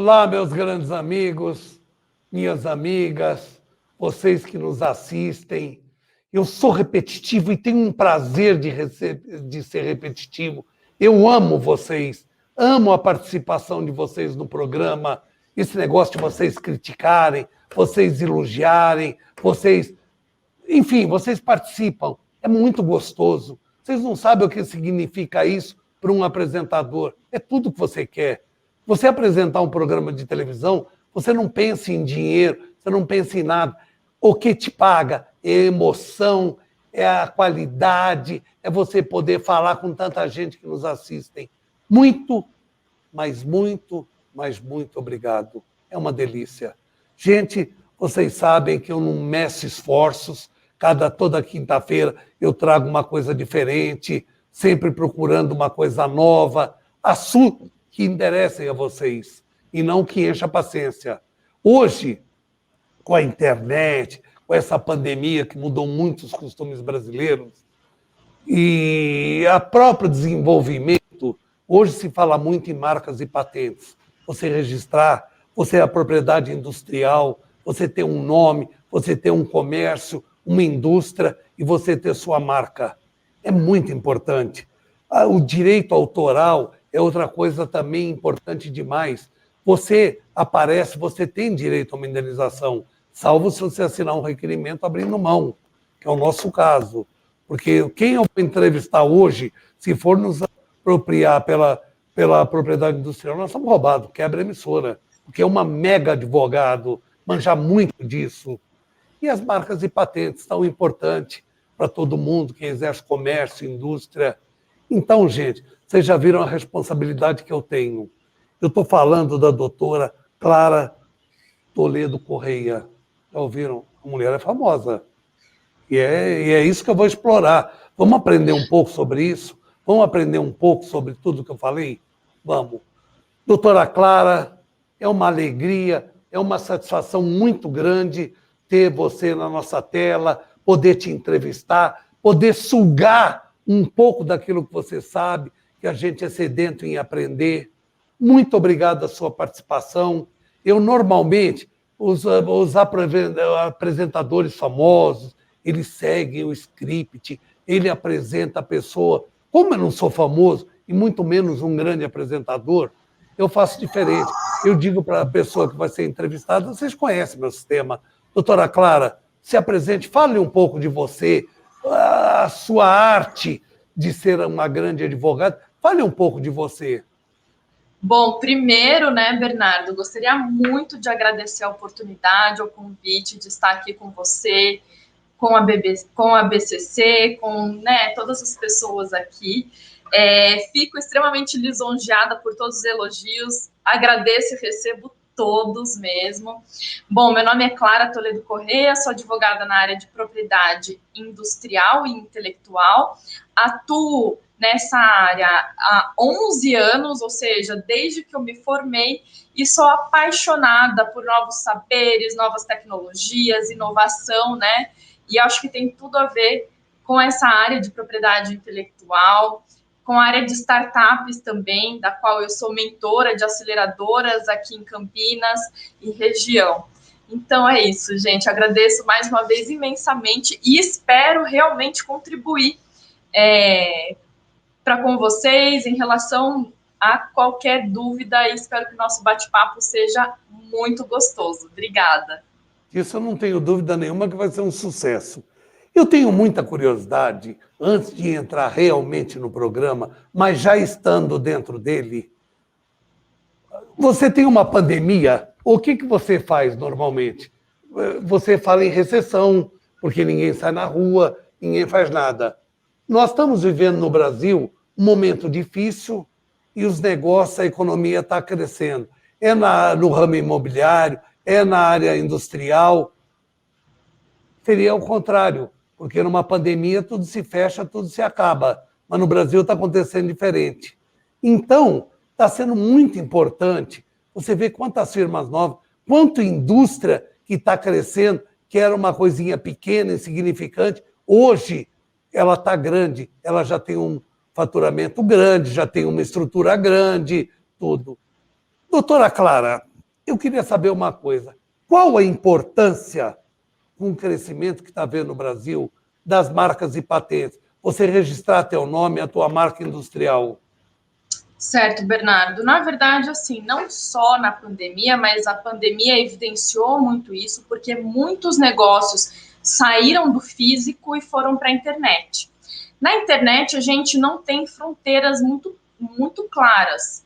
Olá, meus grandes amigos, minhas amigas, vocês que nos assistem. Eu sou repetitivo e tenho um prazer de ser repetitivo. Eu amo vocês, amo a participação de vocês no programa, esse negócio de vocês criticarem, vocês elogiarem, enfim, vocês participam. É muito gostoso. Vocês não sabem o que significa isso para um apresentador. É tudo que você quer. Você apresentar um programa de televisão, você não pensa em dinheiro, você não pensa em nada. O que te paga é a emoção, é a qualidade, é você poder falar com tanta gente que nos assistem. Muito, mas muito obrigado. É uma delícia. Gente, vocês sabem que eu não meço esforços. Toda quinta-feira eu trago uma coisa diferente, sempre procurando uma coisa nova, assunto que interessem a vocês e não que encha a paciência. Hoje, com a internet, com essa pandemia que mudou muito os costumes brasileiros e a próprio desenvolvimento, hoje se fala muito em marcas e patentes. Você registrar, você é a propriedade industrial, você ter um nome, você ter um comércio, uma indústria e você ter sua marca. É muito importante. O direito autoral é outra coisa também importante demais. Você aparece, você tem direito a uma indenização, salvo se você assinar um requerimento abrindo mão, que é o nosso caso. Porque quem eu vou entrevistar hoje, se for nos apropriar pela propriedade industrial, nós somos roubados, quebra a emissora, porque é uma mega advogado, manja muito disso. E as marcas e patentes tão importantes para todo mundo, quem exerce comércio, indústria. Então, gente, vocês já viram a responsabilidade que eu tenho. Eu estou falando da doutora Clara Toledo Correia. Já ouviram? A mulher é famosa. E é isso que eu vou explorar. Vamos aprender um pouco sobre isso? Vamos aprender um pouco sobre tudo que eu falei? Vamos. Doutora Clara, é uma alegria, é uma satisfação muito grande ter você na nossa tela, poder te entrevistar, poder sugar um pouco daquilo que você sabe, que a gente é sedento em aprender. Muito obrigado pela sua participação. Eu, normalmente, os apresentadores famosos, eles seguem o script, ele apresenta a pessoa. Como eu não sou famoso, e muito menos um grande apresentador, eu faço diferente. Eu digo para a pessoa que vai ser entrevistada, vocês conhecem meu sistema. Doutora Clara, se apresente, fale um pouco de você, a sua arte de ser uma grande advogada. Fale um pouco de você. Bom, primeiro, né, Bernardo, gostaria muito de agradecer a oportunidade, o convite de estar aqui com você, com a BCC, com, né, todas as pessoas aqui. Fico extremamente lisonjeada por todos os elogios, agradeço e recebo todos mesmo. Bom, meu nome é Clara Toledo Correia, sou advogada na área de propriedade industrial e intelectual, atuo nessa área há 11 anos, ou seja, desde que eu me formei, e sou apaixonada por novos saberes, novas tecnologias, inovação, né? E acho que tem tudo a ver com essa área de propriedade intelectual, com a área de startups também, da qual eu sou mentora de aceleradoras aqui em Campinas e região. Então é isso, gente. Agradeço mais uma vez imensamente e espero realmente contribuir para com vocês em relação a qualquer dúvida e espero que o nosso bate-papo seja muito gostoso. Obrigada. Isso eu não tenho dúvida nenhuma que vai ser um sucesso. Eu tenho muita curiosidade, antes de entrar realmente no programa, mas já estando dentro dele, você tem uma pandemia, o que você faz normalmente? Você fala em recessão, porque ninguém sai na rua, ninguém faz nada. Nós estamos vivendo no Brasil um momento difícil e os negócios, a economia está crescendo. É no ramo imobiliário, é na área industrial. Seria o contrário, porque numa pandemia tudo se fecha, tudo se acaba. Mas no Brasil está acontecendo diferente. Então, está sendo muito importante você ver quantas firmas novas, quanta indústria que está crescendo, que era uma coisinha pequena, insignificante, hoje ela está grande, ela já tem um faturamento grande, já tem uma estrutura grande, tudo. Doutora Clara, Eu queria saber uma coisa. Qual a importância, com o crescimento que está vendo no Brasil, das marcas e patentes? Você registrar teu nome, a tua marca industrial. Certo, Bernardo. Na verdade, assim, não só na pandemia, mas a pandemia evidenciou muito isso, porque muitos negócios saíram do físico e foram para a internet. Na internet, a gente não tem fronteiras muito claras.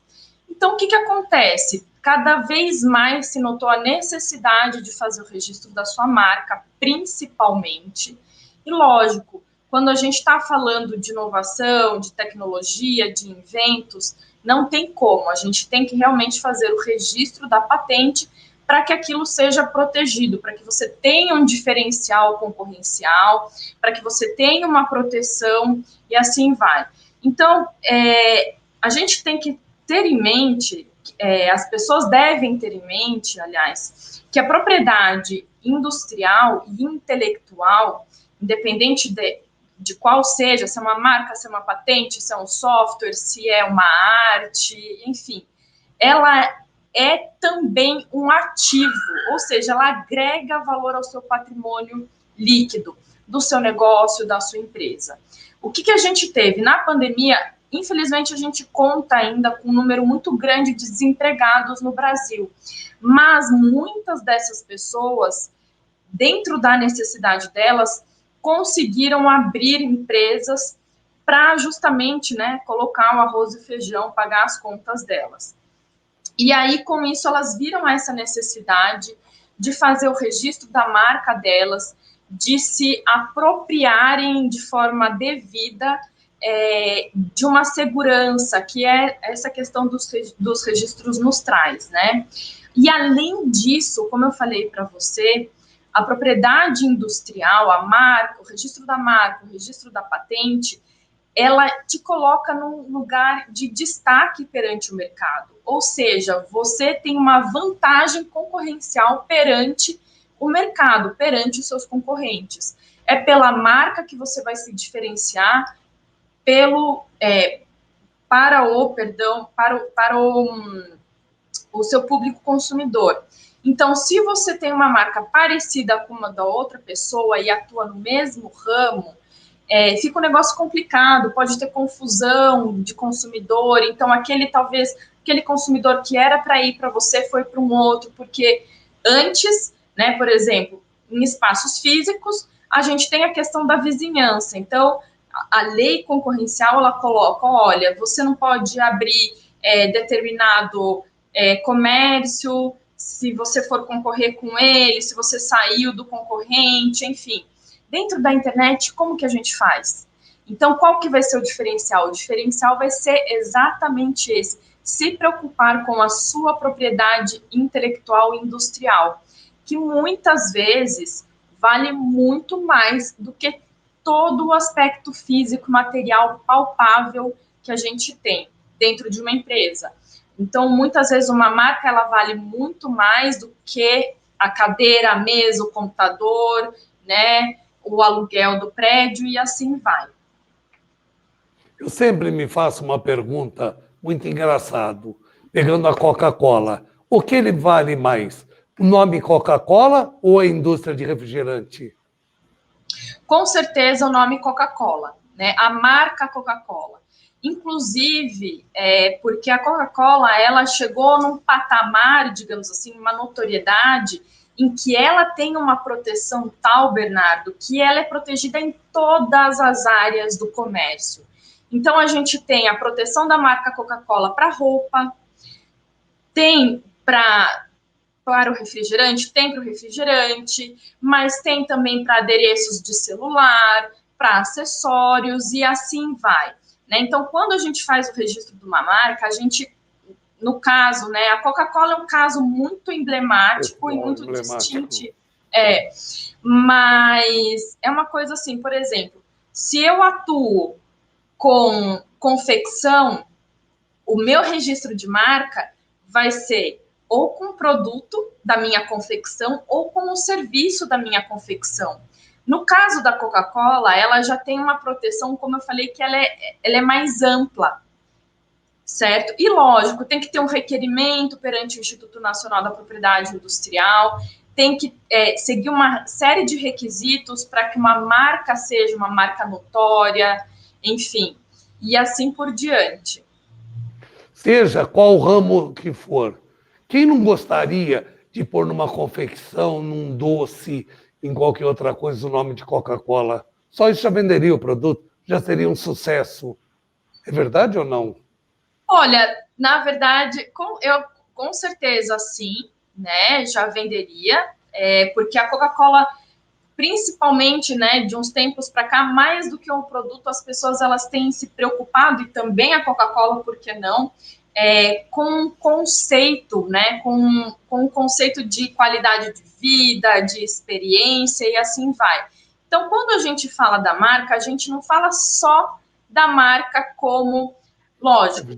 Então, o que acontece? Cada vez mais se notou a necessidade de fazer o registro da sua marca, principalmente. E, lógico, quando a gente está falando de inovação, de tecnologia, de inventos, não tem como. A gente tem que realmente fazer o registro da patente para que aquilo seja protegido, para que você tenha um diferencial concorrencial, para que você tenha uma proteção e assim vai. Então, a gente tem que ter em mente, as pessoas devem ter em mente, aliás, que a propriedade industrial e intelectual, independente de qual seja, se é uma marca, se é uma patente, se é um software, se é uma arte, enfim, ela é também um ativo, ou seja, ela agrega valor ao seu patrimônio líquido, do seu negócio, da sua empresa. O que a gente teve? Na pandemia, infelizmente, a gente conta ainda com um número muito grande de desempregados no Brasil, mas muitas dessas pessoas, dentro da necessidade delas, conseguiram abrir empresas para justamente, né, colocar o arroz e o feijão, pagar as contas delas. E aí, com isso, elas viram essa necessidade de fazer o registro da marca delas, de se apropriarem de forma devida de uma segurança, que é essa questão dos registros nos traz, né? E além disso, como eu falei para você, a propriedade industrial, a marca, o registro da marca, o registro da patente, ela te coloca num lugar de destaque perante o mercado. Ou seja, você tem uma vantagem concorrencial perante o mercado, perante os seus concorrentes. É pela marca que você vai se diferenciar para o seu público consumidor. Então, se você tem uma marca parecida com uma da outra pessoa e atua no mesmo ramo, fica um negócio complicado, pode ter confusão de consumidor, então aquele consumidor que era para ir para você foi para um outro, porque antes, né, por exemplo, em espaços físicos, a gente tem a questão da vizinhança, então a lei concorrencial, ela coloca, olha, você não pode abrir determinado comércio, se você for concorrer com ele, se você saiu do concorrente, enfim. Dentro da internet, como que a gente faz? Então, qual que vai ser o diferencial? O diferencial vai ser exatamente esse, se preocupar com a sua propriedade intelectual e industrial, que muitas vezes vale muito mais do que todo o aspecto físico, material, palpável que a gente tem dentro de uma empresa. Então, muitas vezes, uma marca, ela vale muito mais do que a cadeira, a mesa, o computador, né, o aluguel do prédio e assim vai. Eu sempre me faço uma pergunta muito engraçada, pegando a Coca-Cola. O que ele vale mais? O nome Coca-Cola ou a indústria de refrigerante? Com certeza o nome Coca-Cola, né? A marca Coca-Cola. Inclusive, porque a Coca-Cola, ela chegou num patamar, digamos assim, uma notoriedade em que ela tem uma proteção tal, Bernardo, que ela é protegida em todas as áreas do comércio. Então, a gente tem a proteção da marca Coca-Cola para roupa, tem para o refrigerante, tem para o refrigerante, mas tem também para adereços de celular, para acessórios e assim vai. Né? Então, quando a gente faz o registro de uma marca, a gente, no caso, né, a Coca-Cola é um caso muito emblemático e muito distintivo. Mas é uma coisa assim, por exemplo, se eu atuo com confecção, o meu registro de marca vai ser ou com o produto da minha confecção ou com o serviço da minha confecção. No caso da Coca-Cola, ela já tem uma proteção, como eu falei, que ela é mais ampla. certo? E, lógico, tem que ter um requerimento perante o Instituto Nacional da Propriedade Industrial, tem que seguir uma série de requisitos para que uma marca seja uma marca notória, enfim, e assim por diante. Seja qual ramo que for. Quem não gostaria de pôr numa confecção, num doce, em qualquer outra coisa, o nome de Coca-Cola? Só isso já venderia o produto, já seria um sucesso. É verdade ou não? Olha, na verdade, com certeza sim, né? Já venderia, porque a Coca-Cola, principalmente, né, de uns tempos para cá, mais do que um produto, as pessoas elas têm se preocupado, e também a Coca-Cola, por que não, com um conceito, né, com um conceito de qualidade de vida, de experiência e assim vai. Então, quando a gente fala da marca, a gente não fala só da marca como, lógico,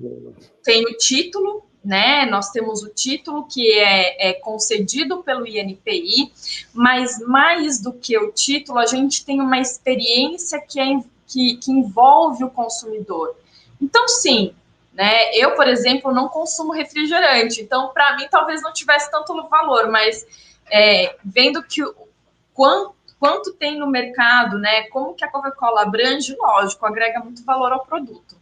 tem o título, né? Nós temos o título que é concedido pelo INPI, mas mais do que o título, a gente tem uma experiência que envolve o consumidor. Então, sim, né? Eu, por exemplo, não consumo refrigerante, então, para mim, talvez não tivesse tanto valor, mas vendo que quanto tem no mercado, né? Como que a Coca-Cola abrange, lógico, agrega muito valor ao produto.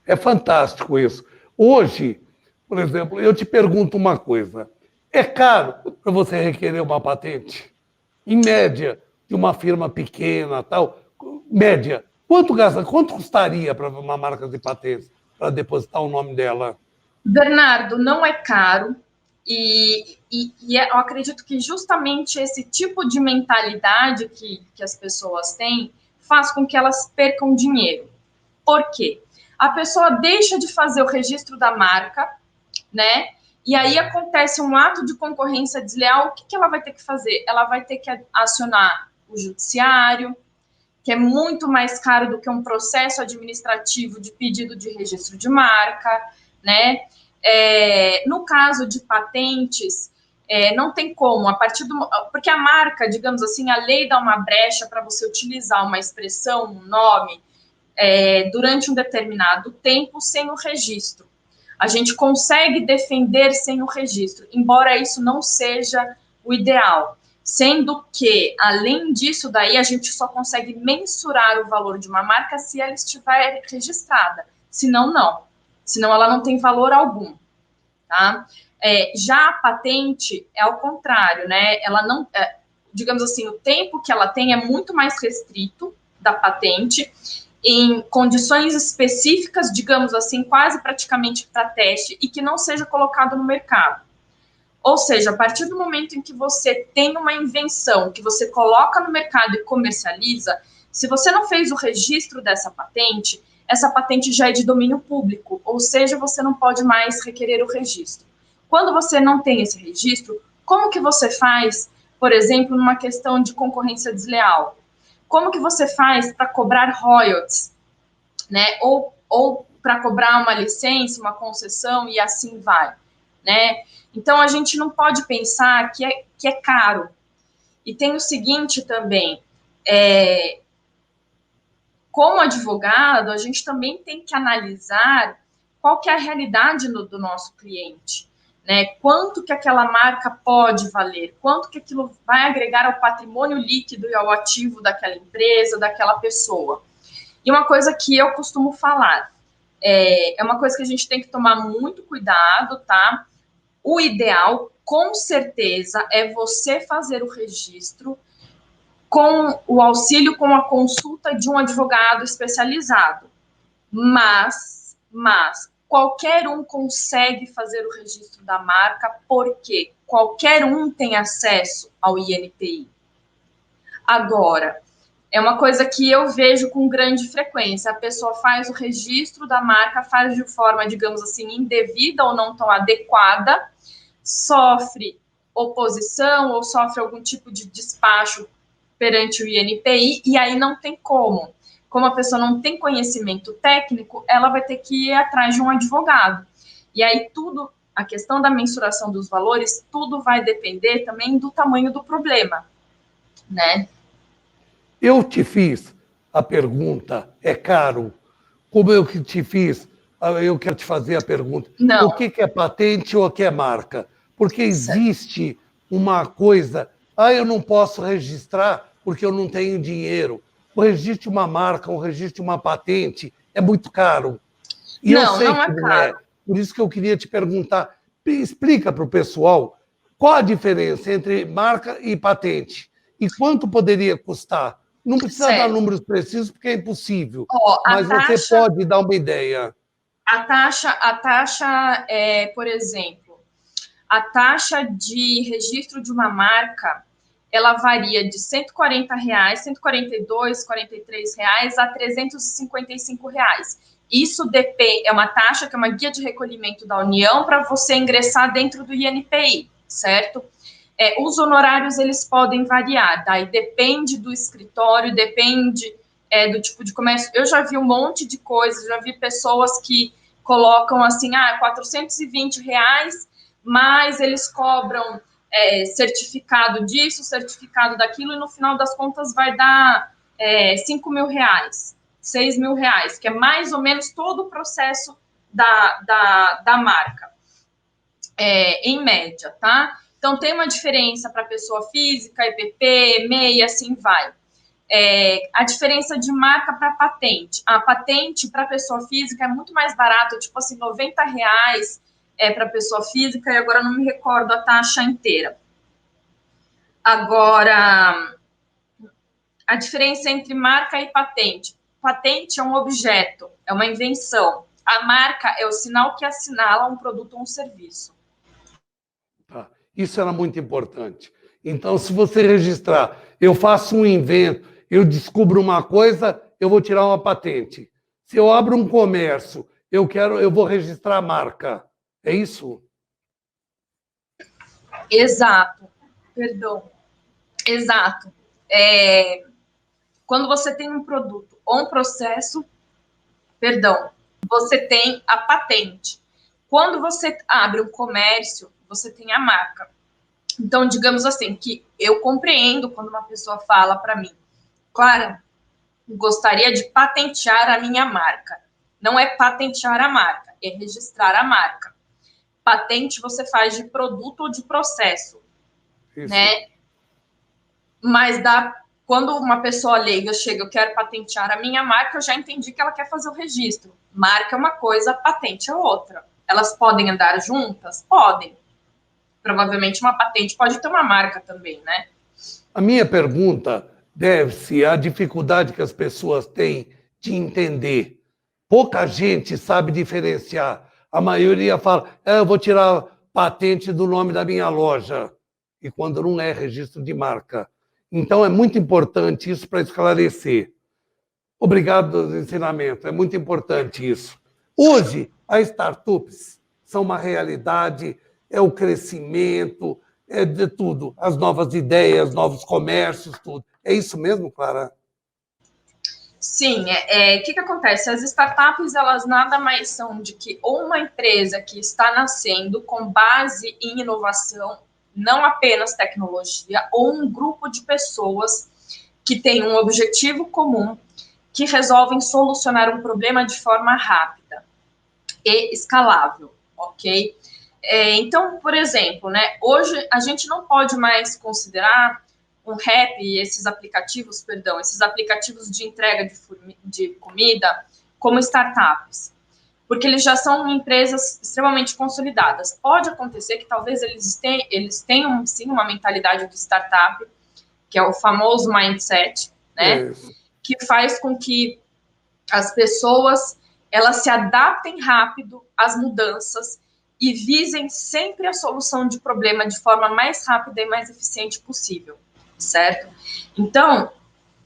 É fantástico isso. Hoje, por exemplo, eu te pergunto uma coisa. É caro para você requerer uma patente? Em média, de uma firma pequena, tal, média, quanto gasta, quanto custaria para uma marca de patentes para depositar o nome dela? Bernardo, não é caro, eu acredito que justamente esse tipo de mentalidade que as pessoas têm faz com que elas percam dinheiro. Por quê? A pessoa deixa de fazer o registro da marca, né? E aí acontece um ato de concorrência desleal, o que ela vai ter que fazer? Ela vai ter que acionar o judiciário, que é muito mais caro do que um processo administrativo de pedido de registro de marca, né? No caso de patentes, não tem como, porque a marca, digamos assim, a lei dá uma brecha para você utilizar uma expressão, um nome, durante um determinado tempo sem o registro. A gente consegue defender sem o registro, embora isso não seja o ideal. Sendo que, além disso daí, a gente só consegue mensurar o valor de uma marca se ela estiver registrada. Senão, não. Senão, ela não tem valor algum. Tá? Já a patente é ao contrário, né? Ela não, digamos assim, o tempo que ela tem é muito mais restrito da patente, em condições específicas, digamos assim, quase praticamente para teste, e que não seja colocado no mercado. Ou seja, a partir do momento em que você tem uma invenção, que você coloca no mercado e comercializa, se você não fez o registro dessa patente, essa patente já é de domínio público, ou seja, você não pode mais requerer o registro. Quando você não tem esse registro, como que você faz, por exemplo, numa questão de concorrência desleal? Como que você faz para cobrar royalties, né? Ou para cobrar uma licença, uma concessão e assim vai, né? Então a gente não pode pensar que é caro. E tem o seguinte também, como advogado, a gente também tem que analisar qual que é a realidade do nosso cliente, né? Quanto que aquela marca pode valer, quanto que aquilo vai agregar ao patrimônio líquido e ao ativo daquela empresa, daquela pessoa. E uma coisa que eu costumo falar, é uma coisa que a gente tem que tomar muito cuidado, tá? O ideal, com certeza, é você fazer o registro com o auxílio, com a consulta de um advogado especializado. Mas qualquer um consegue fazer o registro da marca, porque qualquer um tem acesso ao INPI. Agora, é uma coisa que eu vejo com grande frequência. A pessoa faz o registro da marca, faz de forma, digamos assim, indevida ou não tão adequada, sofre oposição ou sofre algum tipo de despacho perante o INPI, e aí não tem como. Como a pessoa não tem conhecimento técnico, ela vai ter que ir atrás de um advogado. E aí tudo, a questão da mensuração dos valores, tudo vai depender também do tamanho do problema, né? Eu te fiz a pergunta, é caro? Como eu que te fiz eu quero te fazer a pergunta. Não. O que é patente ou o que é marca? Porque existe uma coisa, eu não posso registrar porque eu não tenho dinheiro. O registro de uma marca, o registro de uma patente é muito caro. E eu sei que não é. Por isso que eu queria te perguntar, explica para o pessoal qual a diferença entre marca e patente e quanto poderia custar. Não precisa dar números precisos, porque é impossível, mas você pode dar uma ideia. A taxa por exemplo, a taxa de registro de uma marca, ela varia de R$140, R$142, R$43 a R$355. Isso depende, é uma taxa que é uma guia de recolhimento da União para você ingressar dentro do INPI, certo? Os honorários, eles podem variar, daí depende do escritório, depende do tipo de comércio. Eu já vi um monte de coisas, já vi pessoas que colocam assim, R$420, mas eles cobram certificado disso, certificado daquilo, e no final das contas vai dar R$5.000, R$6.000, que é mais ou menos todo o processo da marca, em média, tá? Então, tem uma diferença para pessoa física, EPP, MEI, assim vai. A diferença de marca para patente. A patente para pessoa física é muito mais barata, tipo assim, R$90 para pessoa física, e agora não me recordo a taxa inteira. Agora, a diferença entre marca e patente. Patente é um objeto, é uma invenção. A marca é o sinal que assinala um produto ou um serviço. Tá. Isso era muito importante. Então, se você registrar, eu faço um invento, eu descubro uma coisa, eu vou tirar uma patente. Se eu abro um comércio, eu vou registrar a marca. É isso? Exato. Perdão. Exato. Quando você tem um produto ou um processo, você tem a patente. Quando você abre um comércio, você tem a marca. Então, digamos assim, que eu compreendo quando uma pessoa fala para mim, Clara, gostaria de patentear a minha marca. Não é patentear a marca, é registrar a marca. Patente você faz de produto ou de processo, né? Mas quando uma pessoa leiga chega, eu quero patentear a minha marca, eu já entendi que ela quer fazer o registro. Marca é uma coisa, patente é outra. Elas podem andar juntas? Podem. Provavelmente uma patente pode ter uma marca também, né? A minha pergunta deve-se à dificuldade que as pessoas têm de entender. Pouca gente sabe diferenciar. A maioria fala, eu vou tirar patente do nome da minha loja. E quando não é registro de marca. Então, é muito importante isso para esclarecer. Obrigado pelo ensinamento, é muito importante isso. Hoje, as startups são uma realidade, é o crescimento, é de tudo, as novas ideias, novos comércios, tudo. É isso mesmo, Clara? Sim, o que acontece? As startups, elas nada mais são de que uma empresa que está nascendo com base em inovação, não apenas tecnologia, ou um grupo de pessoas que tem um objetivo comum, que resolvem solucionar um problema de forma rápida e escalável, ok? Então, por exemplo, né, hoje a gente não pode mais considerar um rap e esses aplicativos de entrega de comida como startups, porque eles já são empresas extremamente consolidadas. Pode acontecer que talvez eles tenham sim uma mentalidade de startup, que é o famoso mindset, né? Que faz com que as pessoas elas se adaptem rápido às mudanças e visem sempre a solução de problema de forma mais rápida e mais eficiente possível, certo? Então,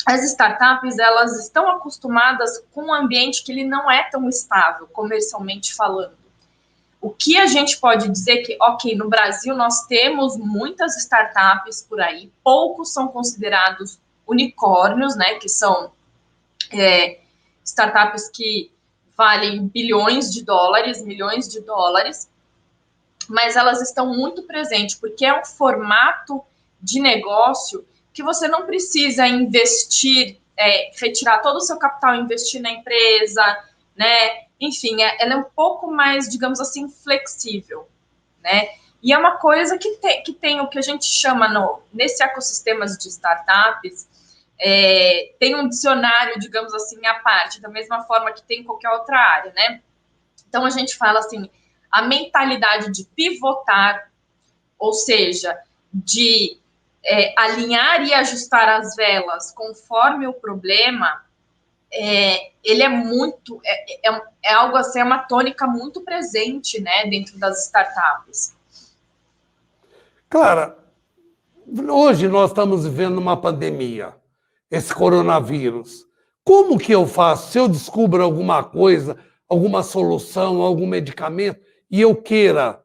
as startups, elas estão acostumadas com um ambiente que ele não é tão estável, comercialmente falando. O que a gente pode dizer que, ok, no Brasil nós temos muitas startups por aí, poucos são considerados unicórnios, né, que são startups que valem bilhões de dólares, milhões de dólares, mas elas estão muito presentes, porque é um formato de negócio que você não precisa investir, retirar todo o seu capital e investir na empresa, né? enfim, ela é um pouco mais, digamos assim, flexível, né? E é uma coisa que tem o que a gente chama nesse ecossistema de startups, tem um dicionário, digamos assim, à parte, da mesma forma que tem em qualquer outra área, né? Então a gente fala assim, a mentalidade de pivotar, ou seja, de alinhar e ajustar as velas conforme o problema, ele é muito, é algo assim, é uma tônica muito presente, né, dentro das startups. Clara, hoje nós estamos vivendo uma pandemia, esse coronavírus. Como que eu faço? Se eu descubro alguma coisa, alguma solução, algum medicamento, e eu queira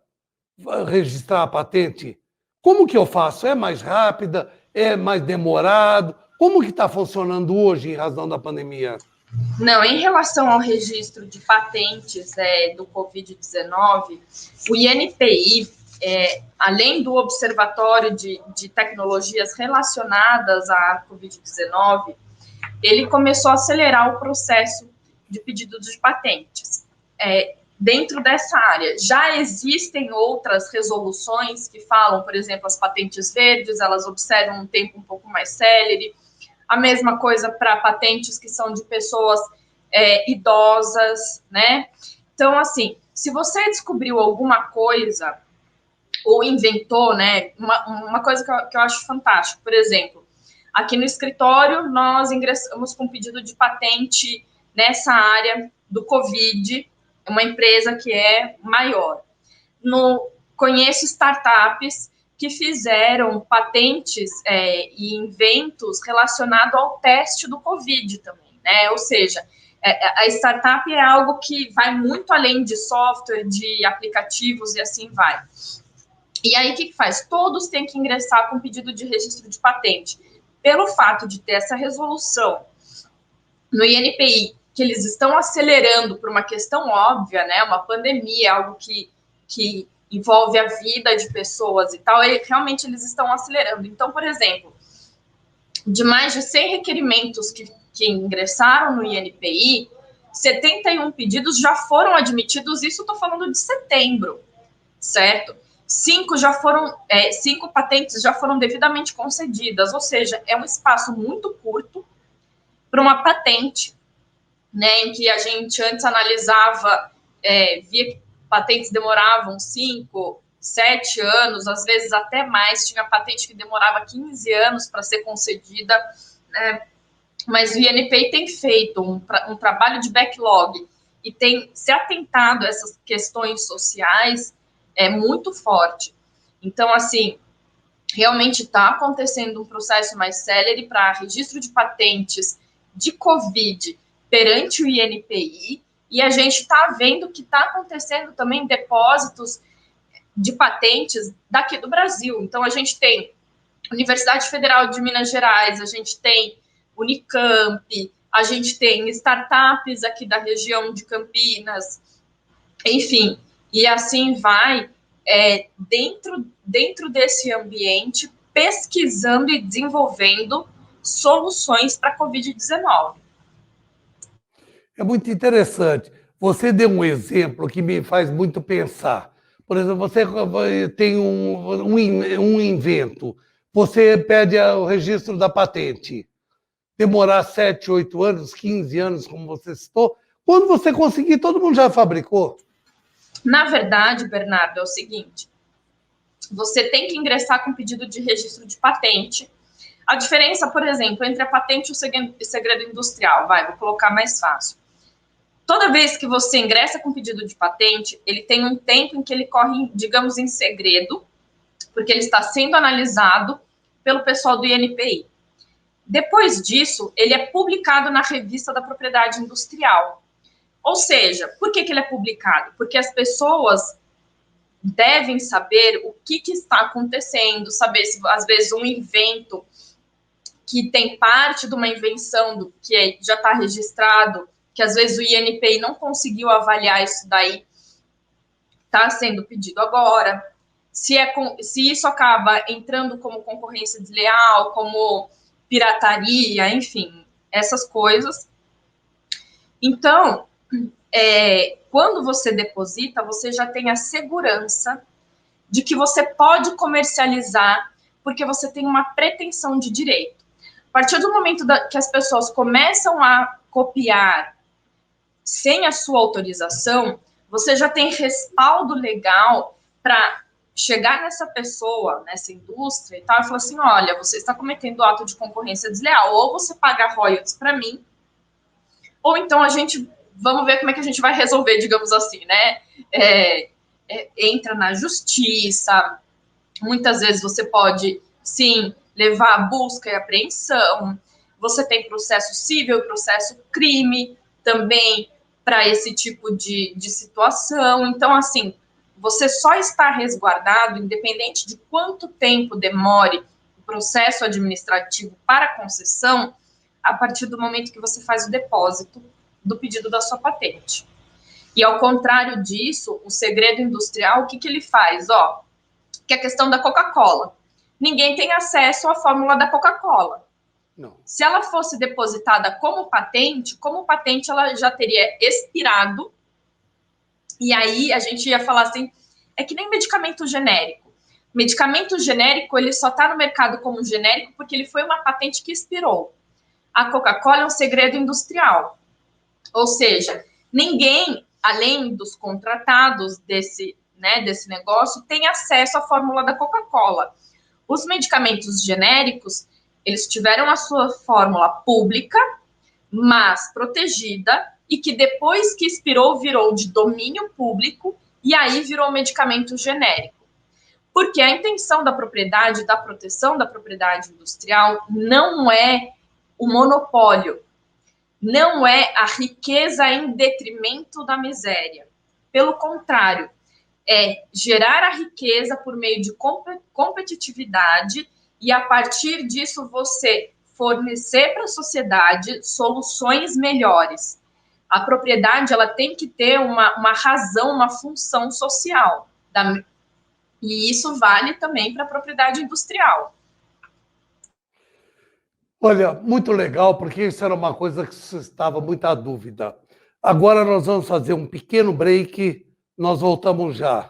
registrar a patente, como que eu faço? É mais rápida? É mais demorado? Como que está funcionando hoje em razão da pandemia? Não, em relação ao registro de patentes do Covid-19, o INPI, além do Observatório de Tecnologias Relacionadas à Covid-19, ele começou a acelerar o processo de pedido de patentes. Dentro dessa área, já existem outras resoluções que falam, por exemplo, as patentes verdes, elas observam um tempo um pouco mais célere. A mesma coisa para patentes que são de pessoas idosas, né? Então, assim, se você descobriu alguma coisa ou inventou, né, uma coisa que eu acho fantástico, por exemplo, aqui no escritório nós ingressamos com um pedido de patente nessa área do Covid, uma empresa que é maior. Conheço startups que fizeram patentes e inventos relacionados ao teste do Covid também, né? Ou seja, a startup é algo que vai muito além de software, de aplicativos e assim vai. E aí, o que faz? Todos têm que ingressar com pedido de registro de patente. Pelo fato de ter essa resolução no INPI, que eles estão acelerando por uma questão óbvia, né? Uma pandemia, algo que envolve a vida de pessoas e tal, realmente eles estão acelerando. Então, por exemplo, de mais de 100 requerimentos que ingressaram no INPI, 71 pedidos já foram admitidos, isso estou falando de setembro, certo? 5 patentes já foram devidamente concedidas, ou seja, é um espaço muito curto para uma patente, né, em que a gente antes analisava, via que patentes demoravam 5, 7 anos, às vezes até mais, tinha patente que demorava 15 anos para ser concedida, né, mas o INPI tem feito um trabalho de backlog e tem se atentado a essas questões sociais muito forte. Então, assim, realmente está acontecendo um processo mais célere para registro de patentes de Covid perante o INPI, e a gente está vendo que está acontecendo também depósitos de patentes daqui do Brasil. Então, a gente tem Universidade Federal de Minas Gerais, a gente tem Unicamp, a gente tem startups aqui da região de Campinas, enfim, e assim vai, dentro desse ambiente, pesquisando e desenvolvendo soluções para a Covid-19. É muito interessante. Você deu um exemplo que me faz muito pensar. Por exemplo, você tem um invento, você pede o registro da patente. Demorar 7, 8 anos, 15 anos, como você citou. Quando você conseguir, todo mundo já fabricou. Na verdade, Bernardo, é o seguinte: você tem que ingressar com pedido de registro de patente. A diferença, por exemplo, entre a patente e o segredo industrial, vou colocar mais fácil. Toda vez que você ingressa com pedido de patente, ele tem um tempo em que ele corre, digamos, em segredo, porque ele está sendo analisado pelo pessoal do INPI. Depois disso, ele é publicado na Revista da Propriedade Industrial. Ou seja, por que ele é publicado? Porque as pessoas devem saber o que está acontecendo, saber se, às vezes, um invento que tem parte de uma invenção que já está registrado, que às vezes o INPI não conseguiu avaliar isso daí, está sendo pedido agora. Se isso acaba entrando como concorrência desleal, como pirataria, enfim, essas coisas. Então, quando você deposita, você já tem a segurança de que você pode comercializar, porque você tem uma pretensão de direito. A partir do momento que as pessoas começam a copiar sem a sua autorização, você já tem respaldo legal para chegar nessa pessoa, nessa indústria e tal, e falar assim, olha, você está cometendo ato de concorrência desleal, ou você paga royalties para mim, ou então vamos ver como é que a gente vai resolver, digamos assim, né? Entra na justiça, muitas vezes você pode, sim, levar a busca e apreensão, você tem processo civil, processo crime também para esse tipo de situação. Então, assim, você só está resguardado, independente de quanto tempo demore o processo administrativo para concessão, a partir do momento que você faz o depósito do pedido da sua patente. E ao contrário disso, o segredo industrial, o que ele faz? Que é a questão da Coca-Cola. Ninguém tem acesso à fórmula da Coca-Cola. Não. Se ela fosse depositada como patente ela já teria expirado, e aí a gente ia falar assim, é que nem medicamento genérico. Medicamento genérico, ele só está no mercado como genérico porque ele foi uma patente que expirou. A Coca-Cola é um segredo industrial. Ou seja, ninguém, além dos contratados desse negócio, tem acesso à fórmula da Coca-Cola. Os medicamentos genéricos, eles tiveram a sua fórmula pública, mas protegida, e que depois que expirou, virou de domínio público, e aí virou medicamento genérico. Porque a intenção da propriedade, da proteção da propriedade industrial, não é o monopólio, não é a riqueza em detrimento da miséria. Pelo contrário, é gerar a riqueza por meio de competitividade e, a partir disso, você fornecer para a sociedade soluções melhores. A propriedade, ela tem que ter uma razão, uma função social. E isso vale também para a propriedade industrial. Olha, muito legal, porque isso era uma coisa que estava muita dúvida. Agora nós vamos fazer um pequeno break, nós voltamos já.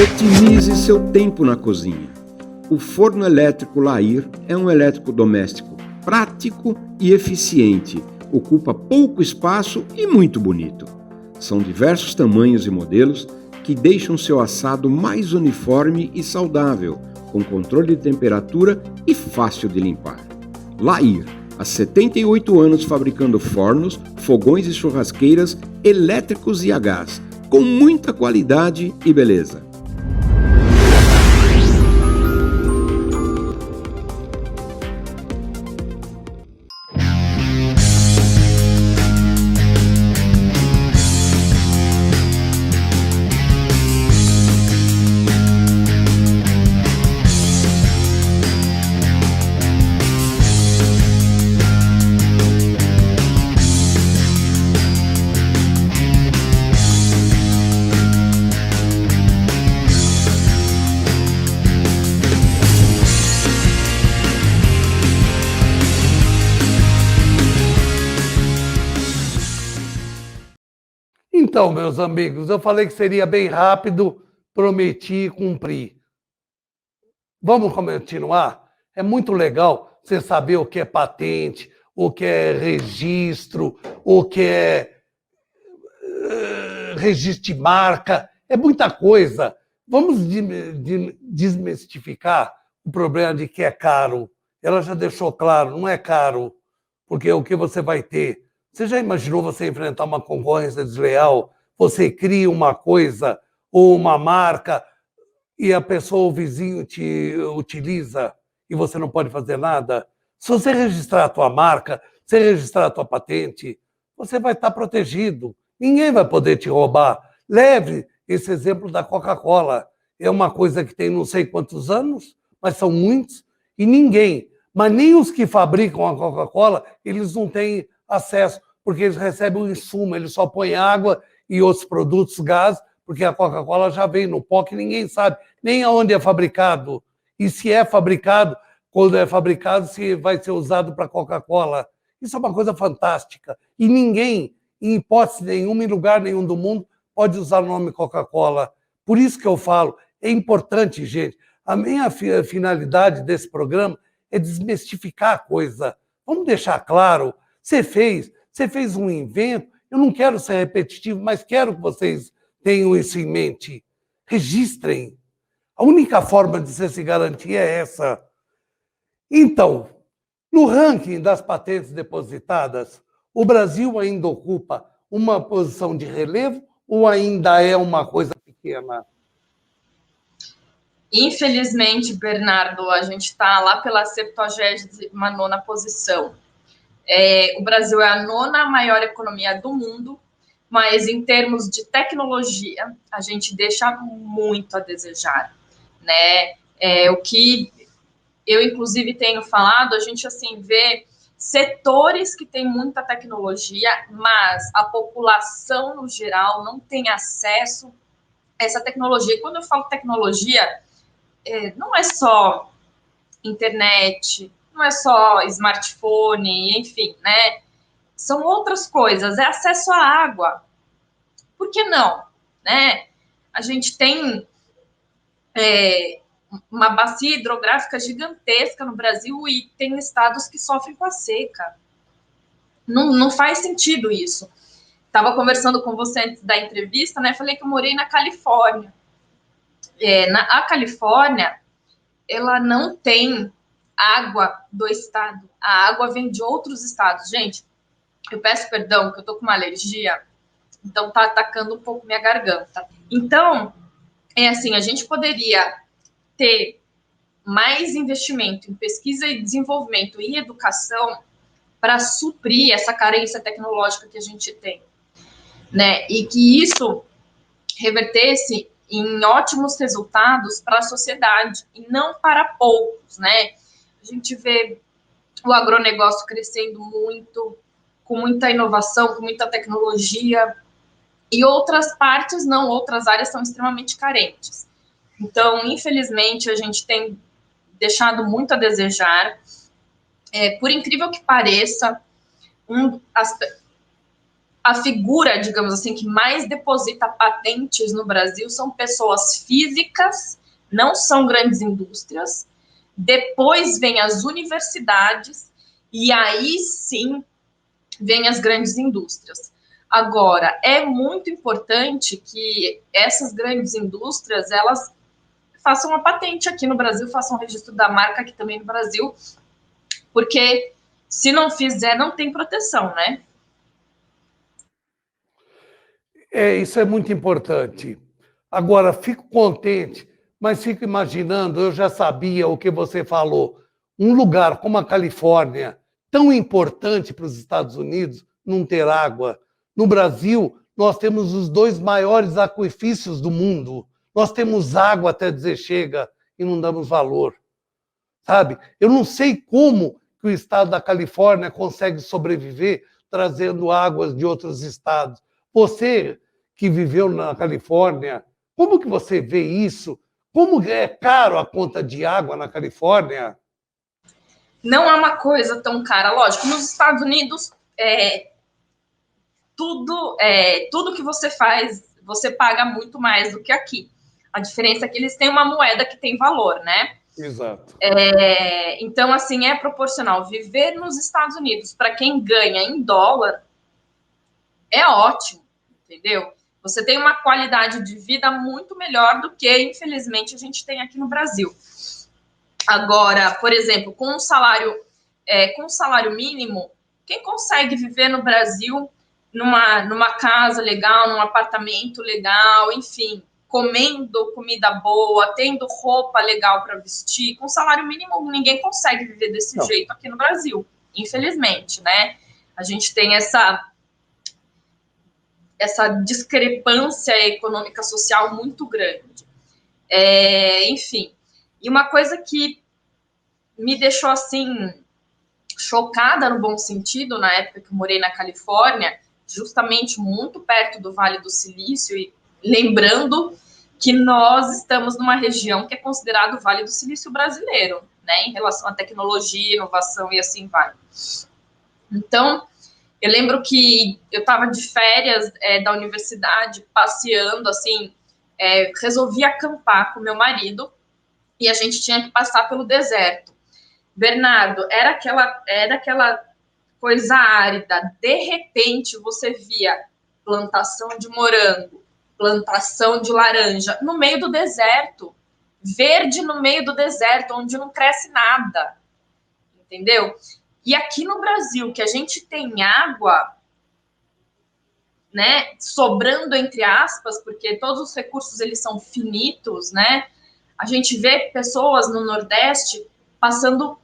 Otimize seu tempo na cozinha. O forno elétrico Lair é um eletrodoméstico prático e eficiente, ocupa pouco espaço e muito bonito. São diversos tamanhos e modelos que deixam seu assado mais uniforme e saudável, com controle de temperatura e fácil de limpar. Lair, há 78 anos fabricando fornos, fogões e churrasqueiras elétricos e a gás, com muita qualidade e beleza. Então, meus amigos, eu falei que seria bem rápido, prometi cumprir. Vamos continuar? É muito legal. você saber o que é patente, o que é registro, o que é registro de marca, é muita coisa. Vamos desmistificar o problema de que é caro. Ela já deixou claro, não é caro, porque o que você vai ter? Você já imaginou você enfrentar uma concorrência desleal? Você cria uma coisa ou uma marca e a pessoa, o vizinho, te utiliza e você não pode fazer nada? Se você registrar a tua marca, se registrar a tua patente, você vai estar protegido. Ninguém vai poder te roubar. Leve esse exemplo da Coca-Cola. É uma coisa que tem não sei quantos anos, mas são muitos, e ninguém, mas nem os que fabricam a Coca-Cola, eles não têm acesso, porque eles recebem o insumo, eles só põem água e outros produtos, gás, porque a Coca-Cola já vem no pó que ninguém sabe nem aonde é fabricado. E se é fabricado, quando é fabricado, se vai ser usado para Coca-Cola. Isso é uma coisa fantástica. E ninguém, em hipótese nenhuma, em lugar nenhum do mundo, pode usar o nome Coca-Cola. Por isso que eu falo, é importante, gente. A minha finalidade desse programa é desmistificar a coisa. Vamos deixar claro, você fez um invento, eu não quero ser repetitivo, mas quero que vocês tenham isso em mente. Registrem. A única forma de você se garantir é essa. Então, no ranking das patentes depositadas, o Brasil ainda ocupa uma posição de relevo ou ainda é uma coisa pequena? Infelizmente, Bernardo, a gente está lá pela 79ª posição. O Brasil é a 9ª maior economia do mundo, mas em termos de tecnologia, a gente deixa muito a desejar, né? O que eu, inclusive, tenho falado, a gente, assim, vê setores que têm muita tecnologia, mas a população, no geral, não tem acesso a essa tecnologia. E quando eu falo tecnologia, não é só internet, não é só smartphone, enfim, né? São outras coisas, é acesso à água. Por que não? Né? A gente tem uma bacia hidrográfica gigantesca no Brasil e tem estados que sofrem com a seca. Não faz sentido isso. Estava conversando com você antes da entrevista, né? Falei que eu morei na Califórnia. A Califórnia, ela não tem água do estado. A água vem de outros estados. Gente, eu peço perdão, que eu tô com uma alergia, então tá atacando um pouco minha garganta. Então, assim, a gente poderia ter mais investimento em pesquisa e desenvolvimento e educação para suprir essa carência tecnológica que a gente tem, né? E que isso revertesse em ótimos resultados para a sociedade e não para poucos, né? A gente vê o agronegócio crescendo muito, com muita inovação, com muita tecnologia, e outras partes não, outras áreas são extremamente carentes. Então, infelizmente, a gente tem deixado muito a desejar. Por incrível que pareça, a figura, digamos assim, que mais deposita patentes no Brasil são pessoas físicas, não são grandes indústrias. Depois vem as universidades e aí sim vem as grandes indústrias. Agora, é muito importante que essas grandes indústrias, elas façam a patente aqui no Brasil, façam o registro da marca aqui também no Brasil, porque se não fizer, não tem proteção, né? Isso é muito importante. Agora, fico contente, mas fico imaginando, eu já sabia o que você falou, um lugar como a Califórnia, tão importante para os Estados Unidos, não ter água. No Brasil, nós temos os 2 maiores aquifícios do mundo. Nós temos água até dizer chega e não damos valor. Sabe? Eu não sei como que o estado da Califórnia consegue sobreviver trazendo águas de outros estados. Você que viveu na Califórnia, como que você vê isso? Como é caro a conta de água na Califórnia? Não é uma coisa tão cara. Lógico, nos Estados Unidos, tudo que você faz, você paga muito mais do que aqui. A diferença é que eles têm uma moeda que tem valor, né? Exato. Então, assim, é proporcional. Viver nos Estados Unidos, para quem ganha em dólar, é ótimo, entendeu? Você tem uma qualidade de vida muito melhor do que, infelizmente, a gente tem aqui no Brasil. Agora, por exemplo, com um salário mínimo, quem consegue viver no Brasil numa casa legal, num apartamento legal, enfim, comendo comida boa, tendo roupa legal para vestir, com salário mínimo ninguém consegue viver desse jeito aqui no Brasil, infelizmente, né? A gente tem essa discrepância econômica social muito grande. Enfim, e uma coisa que me deixou assim chocada no bom sentido na época que eu morei na Califórnia, justamente muito perto do Vale do Silício, e lembrando que nós estamos numa região que é considerado o Vale do Silício brasileiro, né, em relação à tecnologia, inovação e assim vai. Então, eu lembro que eu estava de férias da universidade, passeando, assim, resolvi acampar com meu marido e a gente tinha que passar pelo deserto. Bernardo, era aquela coisa árida. De repente, você via plantação de morango, plantação de laranja, no meio do deserto. Verde no meio do deserto, onde não cresce nada. Entendeu? E aqui no Brasil, que a gente tem água, né, sobrando entre aspas, porque todos os recursos eles são finitos, né? A gente vê pessoas no Nordeste passando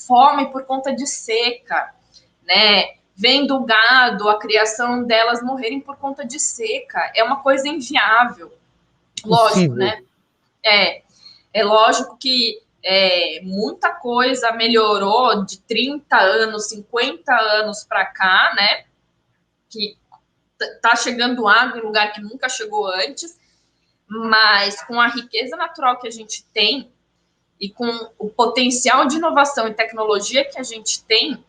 fome por conta de seca, né? Vendo o gado, a criação delas morrerem por conta de seca. É uma coisa inviável. Lógico, né? É lógico que muita coisa melhorou de 30 anos, 50 anos para cá, né? Que tá chegando água em lugar que nunca chegou antes, mas com a riqueza natural que a gente tem e com o potencial de inovação e tecnologia que a gente tem,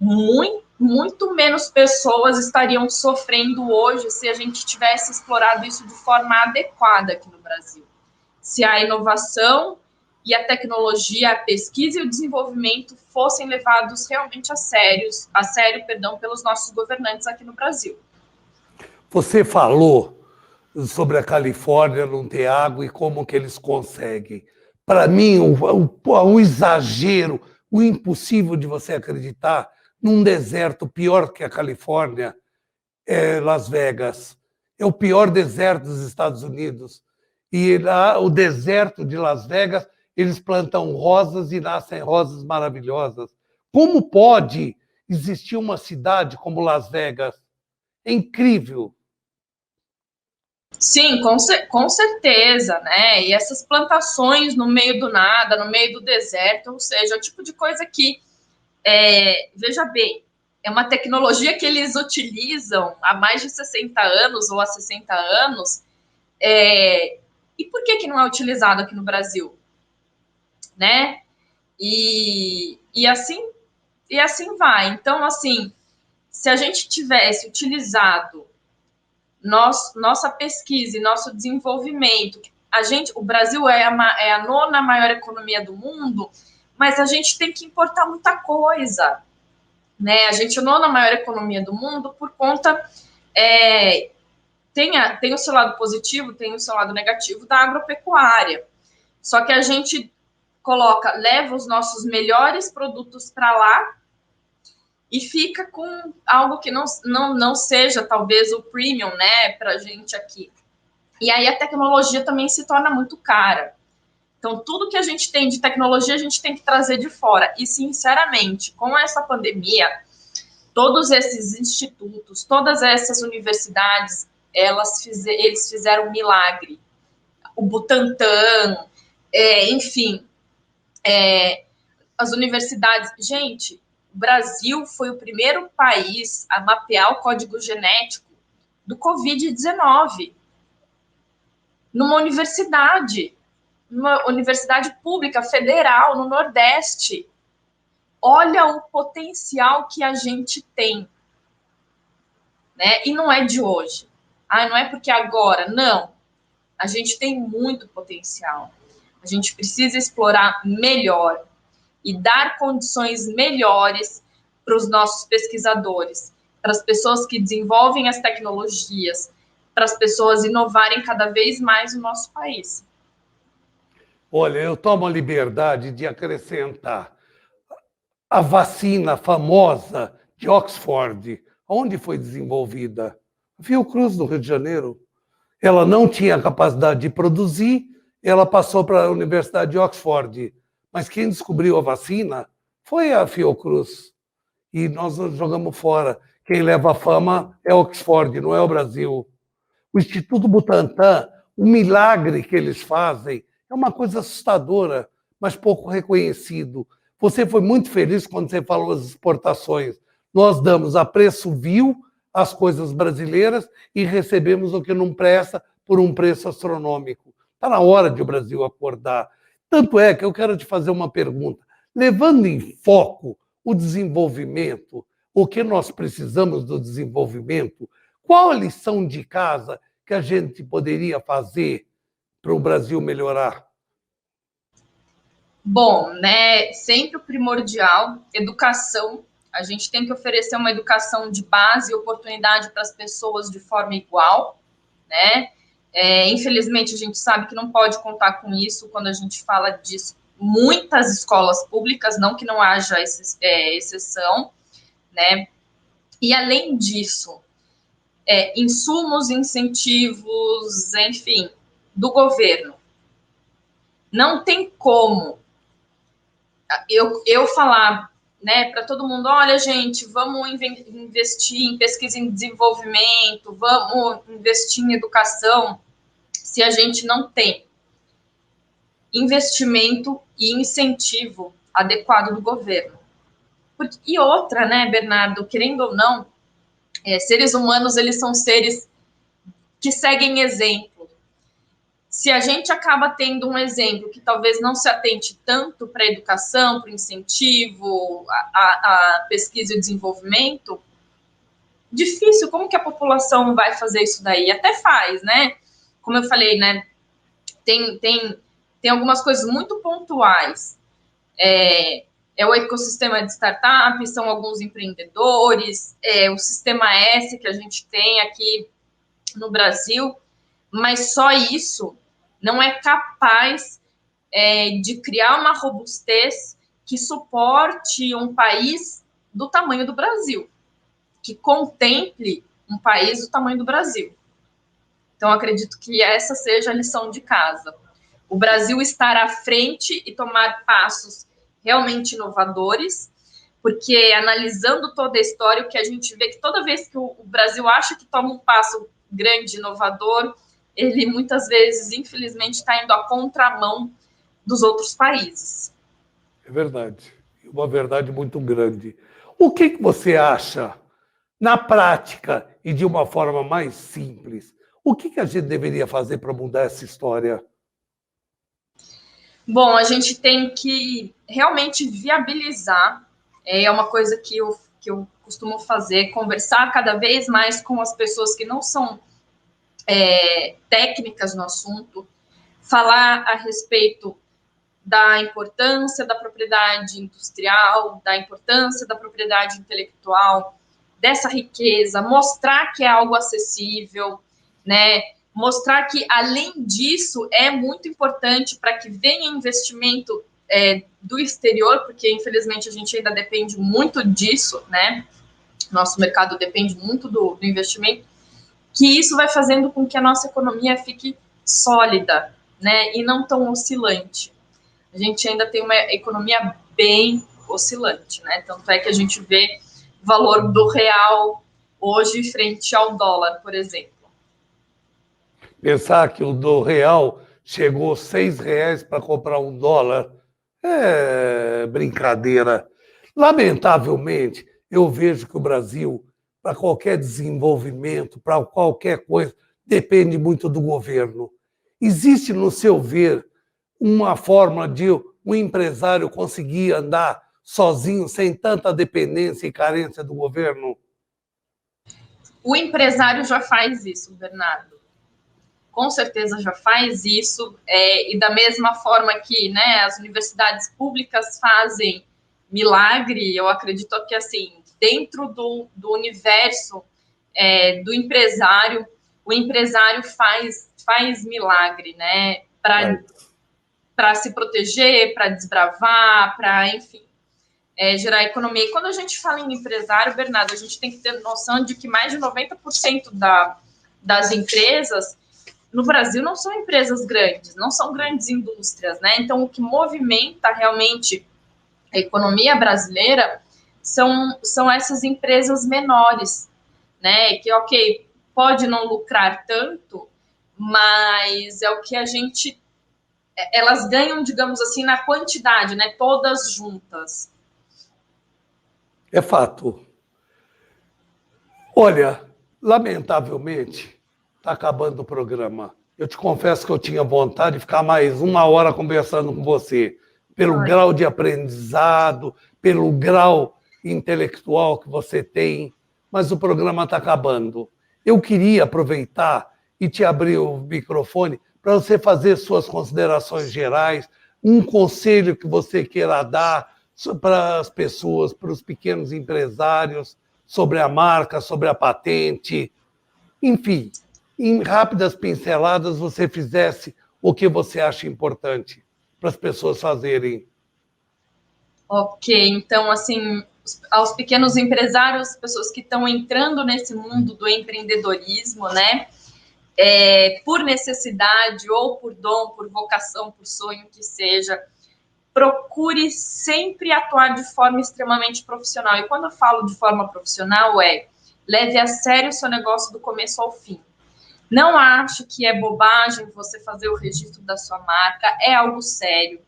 muito menos pessoas estariam sofrendo hoje se a gente tivesse explorado isso de forma adequada aqui no Brasil. Se a inovação e a tecnologia, a pesquisa e o desenvolvimento fossem levados realmente a sério, pelos nossos governantes aqui no Brasil. Você falou sobre a Califórnia não ter água e como que eles conseguem. Para mim, o exagero, o impossível de você acreditar num deserto pior que a Califórnia é Las Vegas. É o pior deserto dos Estados Unidos. E lá, o deserto de Las Vegas, eles plantam rosas e nascem rosas maravilhosas. Como pode existir uma cidade como Las Vegas? É incrível. Sim, com certeza, né? E essas plantações no meio do nada, no meio do deserto, ou seja, é o tipo de coisa que, veja bem, é uma tecnologia que eles utilizam há mais de 60 anos ou há 60 anos, e por que não é utilizado aqui no Brasil? Né? E assim vai. Então, assim, se a gente tivesse utilizado nossa pesquisa e nosso desenvolvimento, o Brasil é a nona maior economia do mundo, mas a gente tem que importar muita coisa, né? A gente é a nona maior economia do mundo por conta tem o seu lado positivo, tem o seu lado negativo da agropecuária. Só que a gente leva os nossos melhores produtos para lá e fica com algo que não seja, talvez, o premium, né, para a gente aqui. E aí a tecnologia também se torna muito cara. Então, tudo que a gente tem de tecnologia, a gente tem que trazer de fora. E, sinceramente, com essa pandemia, todos esses institutos, todas essas universidades, eles fizeram um milagre. O Butantan, enfim, as universidades. Gente, o Brasil foi o primeiro país a mapear o código genético do Covid-19 numa universidade pública federal no Nordeste. Olha o potencial que a gente tem, né? E não é de hoje. Não é porque agora, não. A gente tem muito potencial. A gente precisa explorar melhor e dar condições melhores para os nossos pesquisadores, para as pessoas que desenvolvem as tecnologias, para as pessoas inovarem cada vez mais no nosso país. Olha, eu tomo a liberdade de acrescentar a vacina famosa de Oxford. Onde foi desenvolvida? Fiocruz, do Rio de Janeiro. Ela não tinha capacidade de produzir, ela passou para a Universidade de Oxford. Mas quem descobriu a vacina foi a Fiocruz. E nós jogamos fora. Quem leva a fama é Oxford, não é o Brasil. O Instituto Butantan, o milagre que eles fazem, é uma coisa assustadora, mas pouco reconhecido. Você foi muito feliz quando você falou das exportações. Nós damos a preço vil as coisas brasileiras e recebemos o que não presta por um preço astronômico. Está na hora de o Brasil acordar. Tanto é que eu quero te fazer uma pergunta. Levando em foco o desenvolvimento, o que nós precisamos do desenvolvimento, qual a lição de casa que a gente poderia fazer para o Brasil melhorar? Bom, né, sempre o primordial, educação. A gente tem que oferecer uma educação de base e oportunidade para as pessoas de forma igual, né? Infelizmente, a gente sabe que não pode contar com isso quando a gente fala de muitas escolas públicas, não que não haja exceção, né? E, além disso, insumos, incentivos, enfim, do governo. Não tem como eu falar, né, para todo mundo, olha, gente, vamos investir em pesquisa e desenvolvimento, vamos investir em educação, se a gente não tem investimento e incentivo adequado do governo. E outra, né, Bernardo, querendo ou não, seres humanos, eles são seres que seguem exemplo. Se a gente acaba tendo um exemplo que talvez não se atente tanto para a educação, para o incentivo, a pesquisa e o desenvolvimento, difícil, como que a população vai fazer isso daí? Até faz, né? Como eu falei, né? Tem algumas coisas muito pontuais. O ecossistema de startups, são alguns empreendedores, o sistema S que a gente tem aqui no Brasil, mas só isso não é capaz de criar uma robustez que suporte um país do tamanho do Brasil, que contemple um país do tamanho do Brasil. Então, acredito que essa seja a lição de casa. O Brasil estar à frente e tomar passos realmente inovadores, porque analisando toda a história, o que a gente vê é que toda vez que o Brasil acha que toma um passo grande, inovador, ele muitas vezes, infelizmente, está indo à contramão dos outros países. É verdade. Uma verdade muito grande. O que você acha, na prática e de uma forma mais simples, o que a gente deveria fazer para mudar essa história? Bom, a gente tem que realmente viabilizar, é uma coisa que eu costumo fazer, conversar cada vez mais com as pessoas que não são técnicas no assunto, falar a respeito da importância da propriedade industrial, da importância da propriedade intelectual, dessa riqueza, mostrar que é algo acessível, né? Mostrar que, além disso, é muito importante para que venha investimento do exterior, porque, infelizmente, a gente ainda depende muito disso, né? Nosso mercado depende muito do investimento, que isso vai fazendo com que a nossa economia fique sólida, né? E não tão oscilante. A gente ainda tem uma economia bem oscilante, né? Tanto é que a gente vê o valor do real hoje frente ao dólar, por exemplo. Pensar que o do real chegou a R$6 para comprar $1 é brincadeira. Lamentavelmente, eu vejo que o Brasil, para qualquer desenvolvimento, para qualquer coisa, depende muito do governo. Existe, no seu ver, uma forma de um empresário conseguir andar sozinho, sem tanta dependência e carência do governo? O empresário já faz isso, Bernardo. com certeza já faz isso, e da mesma forma que, né, as universidades públicas fazem milagre, eu acredito que, assim, dentro do universo do empresário, o empresário faz milagre, né, para se proteger, para desbravar, para, enfim, gerar economia. E quando a gente fala em empresário, Bernardo, a gente tem que ter noção de que mais de 90% das empresas no Brasil não são empresas grandes, não são grandes indústrias, né? Então, o que movimenta realmente a economia brasileira são essas empresas menores, né? Que, ok, pode não lucrar tanto, mas é o que a gente... Elas ganham, digamos assim, na quantidade, né? Todas juntas. É fato. Olha, lamentavelmente, está acabando o programa. Eu te confesso que eu tinha vontade de ficar mais 1 hora conversando com você, pelo grau de aprendizado, pelo grau intelectual que você tem, mas o programa está acabando. Eu queria aproveitar e te abrir o microfone para você fazer suas considerações gerais, um conselho que você queira dar para as pessoas, para os pequenos empresários, sobre a marca, sobre a patente, enfim, em rápidas pinceladas você fizesse o que você acha importante para as pessoas fazerem. Ok, então, assim, aos pequenos empresários, pessoas que estão entrando nesse mundo do empreendedorismo, né, por necessidade ou por dom, por vocação, por sonho que seja, procure sempre atuar de forma extremamente profissional. E quando eu falo de forma profissional, leve a sério o seu negócio do começo ao fim. Não ache que é bobagem você fazer o registro da sua marca, é algo sério,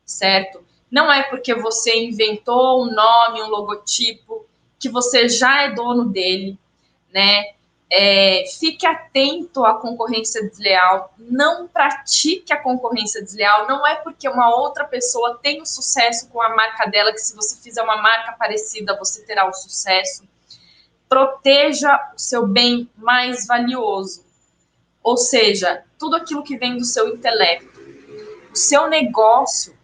certo? Não é porque você inventou um nome, um logotipo, que você já é dono dele, né? Fique atento à concorrência desleal, não pratique a concorrência desleal, não é porque uma outra pessoa tem o sucesso com a marca dela, que se você fizer uma marca parecida, você terá o sucesso. Proteja o seu bem mais valioso, ou seja, tudo aquilo que vem do seu intelecto. O seu negócio,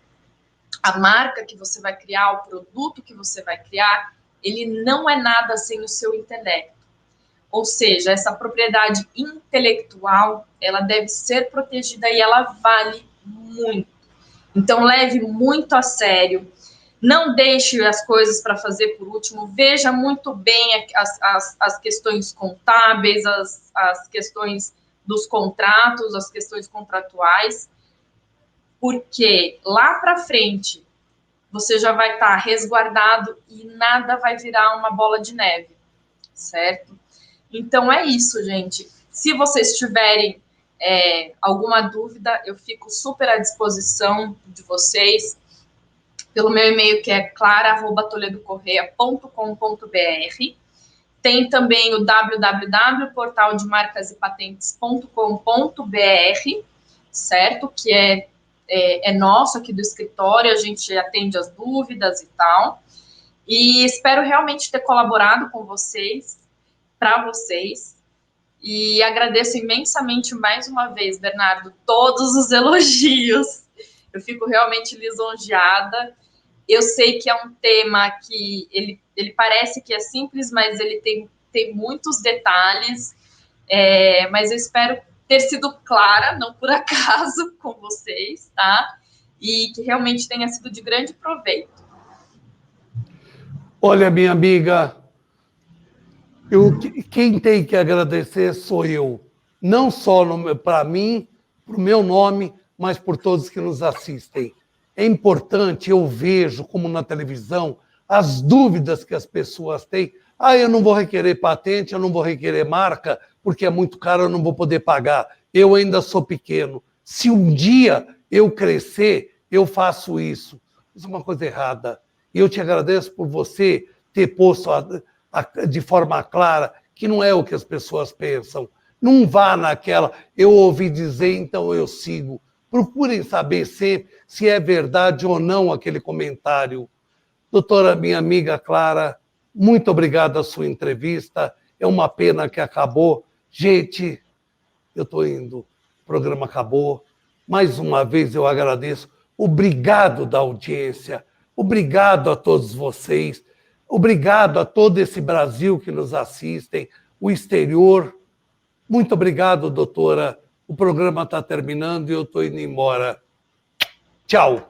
a marca que você vai criar, o produto que você vai criar, ele não é nada sem o seu intelecto. Ou seja, essa propriedade intelectual, ela deve ser protegida e ela vale muito. Então, leve muito a sério. Não deixe as coisas para fazer por último. Veja muito bem as questões contábeis, as questões dos contratos, as questões contratuais, porque lá para frente você já vai estar resguardado e nada vai virar uma bola de neve, certo? Então é isso, gente. Se vocês tiverem alguma dúvida, eu fico super à disposição de vocês pelo meu e-mail, que é clara@toledocorreia.com.br. Tem também o www.portaldemarcasepatentes.com.br, certo? Que é nosso aqui do escritório, a gente atende as dúvidas e tal. E espero realmente ter colaborado com vocês, para vocês, e agradeço imensamente mais uma vez, Bernardo, todos os elogios. Eu fico realmente lisonjeada. Eu sei que é um tema que ele parece que é simples, mas ele tem muitos detalhes, mas eu espero ter sido clara, não por acaso, com vocês, tá? E que realmente tenha sido de grande proveito. Olha, minha amiga, quem tem que agradecer sou eu. Não só para mim, para o meu nome, mas por todos que nos assistem. É importante, eu vejo, como na televisão, as dúvidas que as pessoas têm. Ah, eu não vou requerer patente, eu não vou requerer marca, porque é muito caro, eu não vou poder pagar. Eu ainda sou pequeno. Se um dia eu crescer, eu faço isso. Isso é uma coisa errada. E eu te agradeço por você ter posto de forma clara que não é o que as pessoas pensam. Não vá naquela, eu ouvi dizer, então eu sigo. Procurem saber sempre se é verdade ou não aquele comentário. Doutora, minha amiga Clara, muito obrigado a sua entrevista. É uma pena que acabou. Gente, eu estou indo. programa acabou. Mais uma vez eu agradeço. Obrigado da audiência. Obrigado a todos vocês. Obrigado a todo esse Brasil que nos assistem, o exterior. Muito obrigado, doutora. O programa está terminando e eu estou indo embora. Tchau.